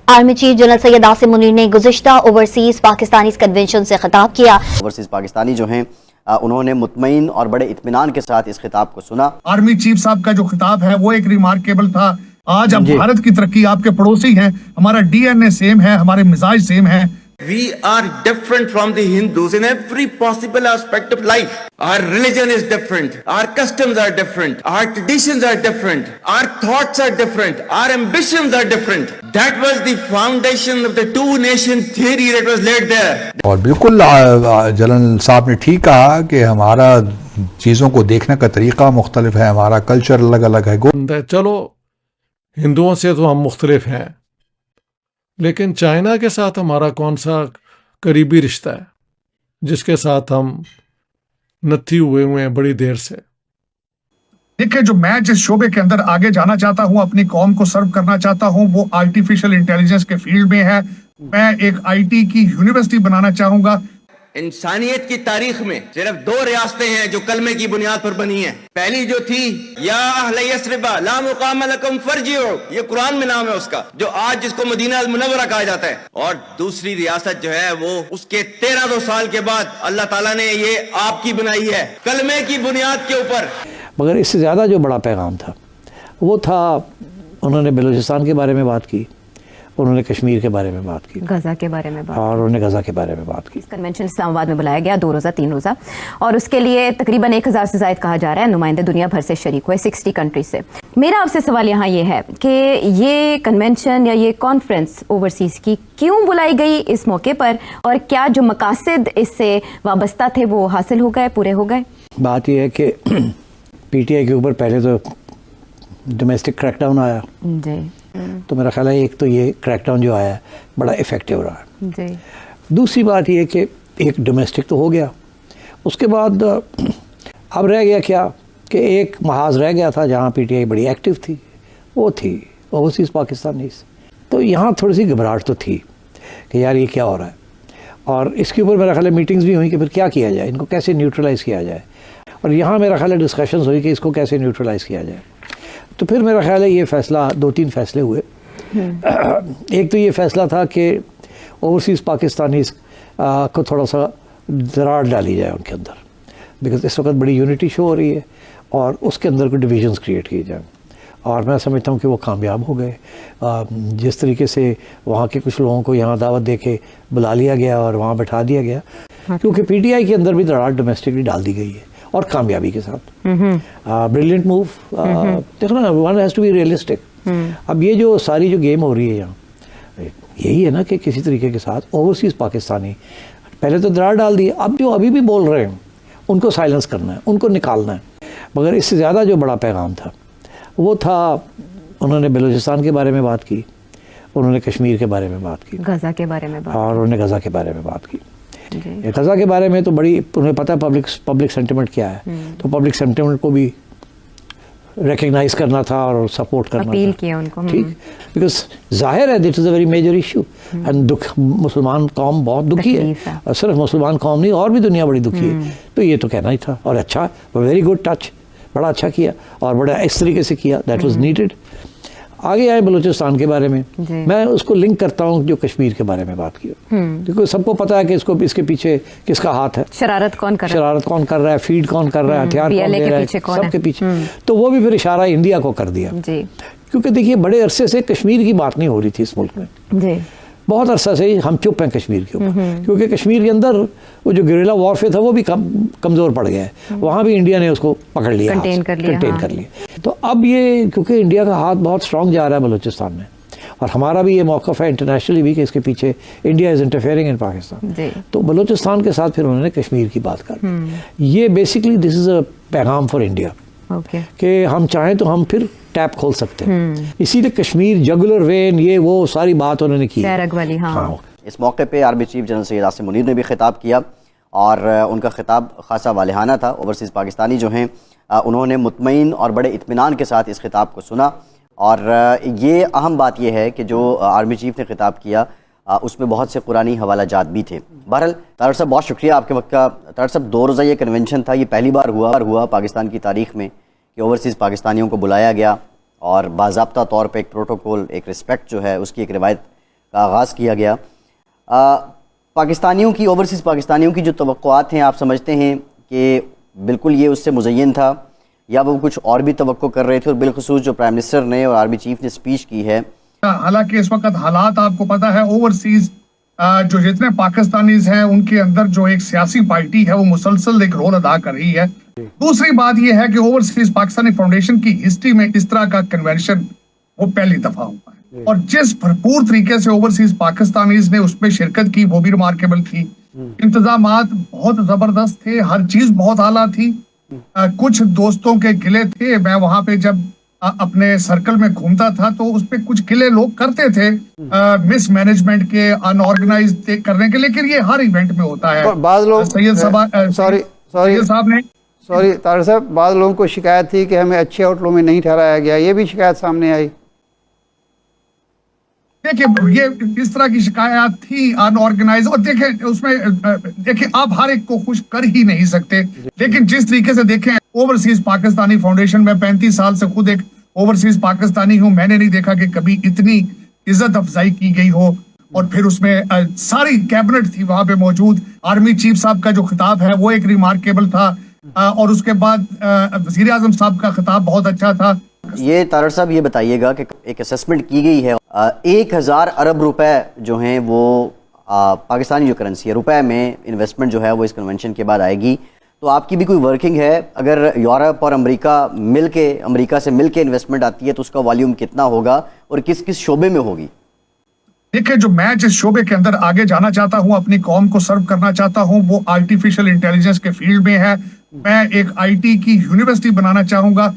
Army chief general Syed Asim Munir ने गुज़िश्ता overseas Pakistani convention से खिताब किया। ओवरसीज पाकिस्तानी जो हैं उन्होंने मुतमईन और बड़े इत्मीनान के साथ इस खिताब को सुना। आर्मी चीफ साहब का जो खिताब है वो एक रिमार्केबल था। आज अब भारत की तरक्की, आपके पड़ोसी हैं, हमारा डीएनए सेम है, हमारे मिजाज सेम है। We are different from the Hindus in every possible aspect of life. Our religion is different. Our customs are different. Our traditions are different. Our thoughts are different. Our ambitions are different. That was the foundation of the two nation theory that was laid there. और बिल्कुल general साहब ने ठीक कहा कि हमारा चीज़ों को देखने का तरीका मुख्तलिफ है, हमारा कल्चर अलग अलग है। चलो हिंदुओं से तो हम मुख्तलिफ हैं, लेकिन चाइना के साथ हमारा कौन सा करीबी रिश्ता है जिसके साथ हम नत्थी हुए हैं बड़ी देर से। देखिए, जो मैं जिस शोबे के अंदर आगे जाना चाहता हूं, अपनी कौम को सर्व करना चाहता हूं, वो आर्टिफिशियल इंटेलिजेंस के फील्ड में है। मैं एक आईटी की यूनिवर्सिटी बनाना चाहूंगा। इंसानियत की तारीख में सिर्फ दो रियासतें हैं जो कलमे की बुनियाद पर बनी हैं। पहली जो थी या अहले यस्रिबा ला मुकाम लकुम फरजिउ, ये कुरान में नाम है उसका, जो आज जिसको मदीना अल मुनव्वरा कहा जाता है। और दूसरी रियासत जो है वो उसके 1300 साल के बाद अल्लाह ताला ने ये आपकी बनाई है कलमे की बुनियाद के ऊपर। मगर इससे ज़्यादा जो बड़ा पैगाम था वो था, उन्होंने बलूचिस्तान के बारे में बात की, उन्होंने कश्मीर के बारे में बात की, गजा के बारे में बात, और उन्होंने गजा के बारे में बात की। कन्वेंशन इस्लामाबाद में बुलाया गया 2 रोज़ा 3 रोज़ा, और उसके लिए तकरीबन 1000 से ज़ायद कहा जा रहा है नुमाइंदे दुनिया भर से शरीक हुए 60 कंट्री से। मेरा आपसे सवाल यहाँ ये है कि ये कन्वेंशन या ये कॉन्फ्रेंस ओवरसीज़ की क्यों बुलाई गई इस मौके पर, और क्या जो मकासद इससे वाबस्ता थे वो हासिल हो गए, पूरे हो गए? बात यह है कि पीटीआई के ऊपर पहले तो डोमेस्टिक क्रैकडाउन आया जी, तो मेरा ख्याल है एक तो ये क्रैकडाउन जो आया है बड़ा इफ़ेक्टिव रहा जी। दूसरी बात ये कि एक डोमेस्टिक तो हो गया, उसके बाद अब रह गया क्या कि एक महाज रह गया था जहाँ पीटीआई बड़ी एक्टिव थी, वो थी ओवरसीज़ पाकिस्तानीज़। तो यहाँ थोड़ी सी घबराहट तो थी कि यार ये क्या हो रहा है, और इसके ऊपर मेरा ख्याल है मीटिंग्स भी हुई कि फिर क्या किया जाए, इनको कैसे न्यूट्रलाइज़ किया जाए, और यहाँ मेरा ख्याल है डिस्कशंस हुई कि इसको कैसे न्यूट्रलाइज़ किया जाए। तो फिर मेरा ख्याल है ये फ़ैसला 2-3 फ़ैसले हुए। एक तो ये फ़ैसला था कि ओवरसीज़ पाकिस्तानीज़ को थोड़ा सा दरार डाली जाए उनके अंदर, बिकॉज़ इस वक्त बड़ी यूनिटी शो हो रही है और उसके अंदर कोई डिविजन्स क्रिएट किए जाएँ, और मैं समझता हूँ कि वो कामयाब हो गए। जिस तरीके से वहाँ के कुछ लोगों को यहाँ दावत दे के बुला लिया गया और वहाँ बैठा दिया गया, क्योंकि पीटीआई के अंदर भी दरार डोमेस्टिकली डाल दी गई है और कामयाबी के साथ। Brilliant move. देखो ना, one has to be realistic. अब ये जो सारी जो गेम हो रही है यहाँ, यही है ना कि किसी तरीके के साथ ओवरसीज़ पाकिस्तानी पहले तो दरार डाल दी, अब जो अभी भी बोल रहे हैं उनको साइलेंस करना है, उनको निकालना है। मगर इससे ज़्यादा जो बड़ा पैगाम था वो था, उन्होंने बलूचिस्तान के बारे में बात की, उन्होंने कश्मीर के बारे में बात की, गजा के बारे में बात, और उन्होंने गजा के बारे में बात की। गजा के बारे में तो बड़ी उन्हें पता है पब्लिक सेंटिमेंट क्या है, तो पब्लिक सेंटिमेंट को भी रिकग्नाइज करना था और सपोर्ट करना अपील था, किया उनको। ठीक, बिकॉज जाहिर है that is a very major issue and दुख, मुसलमान कौम बहुत दुखी है, और सिर्फ मुसलमान कौम नहीं और भी दुनिया बड़ी दुखी है। तो ये तो कहना ही था, और अच्छा, वेरी गुड टच, बड़ा अच्छा किया और बड़ा इस तरीके से किया, दैट वाज नीडेड। आगे आए बलूचिस्तान के बारे में, मैं उसको लिंक करता हूँ जो कश्मीर के बारे में बात की, क्योंकि सबको पता है कि इसके पीछे किसका हाथ है, शरारत कौन कर रहा है, फीड कौन कर रहा है, हथियार कौन दे रहा है, सबके पीछे। तो वो भी फिर इशारा इंडिया को कर दिया, क्योंकि देखिए बड़े अरसे से कश्मीर की बात नहीं हो रही थी इस मुल्क में, बहुत अरसा से हम चुप हैं कश्मीर के ऊपर, क्योंकि कश्मीर के अंदर वो जो गेरिला वॉरफेयर था वो भी कमज़ोर पड़ गया है, वहाँ भी इंडिया ने उसको पकड़ लिया, कंटेन कर लिया। तो अब ये क्योंकि इंडिया का हाथ बहुत स्ट्रॉन्ग जा रहा है बलूचिस्तान में, और हमारा भी ये मौक़िफ़ है इंटरनेशनली भी कि इसके पीछे India is interfering in Pakistan, तो बलूचिस्तान के साथ फिर उन्होंने कश्मीर की बात कर। ये बेसिकली दिस इज़ अ पैगाम फॉर इंडिया कि हम चाहें तो हम फिर टैप खोल सकते हैं, इसीलिए कश्मीर जगुलर वेन ये वो सारी बात उन्होंने की। हाँ। इस मौके पे army chief general Syed Asim Munir ने भी खिताब किया, और उनका खिताब खासा वालिहाना था। ओवरसीज़ पाकिस्तानी जो हैं उन्होंने मुतमईन और बड़े इत्मीनान के साथ इस खिताब को सुना, और ये अहम बात यह है कि जो आर्मी चीफ ने खिताब किया उसमें बहुत से कुरानी हवाला जात भी थे। बहरहाल तारड़ साहब, बहुत शुक्रिया आपके वक्त का। तारड़ साहब, 2 रोज़ा ये कन्वेंशन था, ये पहली बार हुआ पाकिस्तान की तारीख में कि ओवरसीज़ पाकिस्तानियों को बुलाया गया और बाज़ाब्ता तौर पे एक प्रोटोकॉल, एक रिस्पेक्ट जो है उसकी एक रिवायत का आगाज़ किया गया। पाकिस्तानियों की, ओवरसीज़ पाकिस्तानियों की जो तवक्कुआत हैं, आप समझते हैं कि बिल्कुल ये उससे मुज़य्यन था, या वो कुछ और भी तवक्को कर रहे थे? और बिलखुसूस जो प्राइम मिनिस्टर ने और आर्मी चीफ ने स्पीच की है, हालांकि इस वक्त हालात आपको पता है, ओवरसीज जो जितने पाकिस्तानीज हैं उनके अंदर जो एक सियासी पार्टी है वो मुसलसल एक रोल अदा कर रही है। दूसरी बात यह है कि ओवरसीज पाकिस्तानी फाउंडेशन की हिस्ट्री में इस तरह का कन्वेंशन वो पहली दफा हुआ है, और जिस भरपूर तरीके से ओवरसीज पाकिस्तानीज ने उसमें शिरकत की वो भी रिमार्केबल थी। इंतजामात बहुत जबरदस्त थे, हर चीज बहुत आला थी। कुछ दोस्तों के गिले थे, मैं वहां पे जब अपने सर्कल में घूमता था तो उस पे कुछ गिले लोग करते थे मिस मैनेजमेंट के, अनऑर्गेनाइज करने के, लेकिन ये हर इवेंट में होता है। बाद लोग सैयद तारिक साहब, बाद लोगों को शिकायत थी कि हमें अच्छे होटलों में नहीं ठहराया गया, ये भी शिकायत सामने आई। देखिए, ये इस तरह की शिकायत थी अनऑर्गेनाइज, और देखिए उसमें देखिए आप हर एक को खुश कर ही नहीं सकते, लेकिन जिस तरीके से देखें ओवरसीज पाकिस्तानी फाउंडेशन में 35 साल से खुद एक ओवरसीज पाकिस्तानी हूं, मैंने नहीं देखा कि कभी इतनी इज्जत अफजाई की गई हो। और फिर उसमें सारी कैबिनेट थी वहां पे मौजूद। आर्मी चीफ साहब का जो खिताब है वो एक रिमार्केबल था, और उसके बाद वजीर आजम साहब का खिताब बहुत अच्छा था। ये तारड़ साहब ये बताइएगा कि एक असेसमेंट की गई है, 1000 अरब रुपए जो हैं वो पाकिस्तानी जो करेंसी है रुपए में इन्वेस्टमेंट जो है वो इस कन्वेंशन के बाद आएगी। तो आपकी भी कोई वर्किंग है? अगर यूरोप और अमेरिका से मिलके इन्वेस्टमेंट आती है तो उसका वॉल्यूम कितना होगा और किस किस शोबे में होगी? देखिए, जो मैं जिस शोबे के अंदर आगे जाना चाहता हूं, अपनी कौम को सर्व करना चाहता हूं, वो आर्टिफिशियल इंटेलिजेंस के फील्ड में है। मैं एक IT की यूनिवर्सिटी बनाना चाहूंगा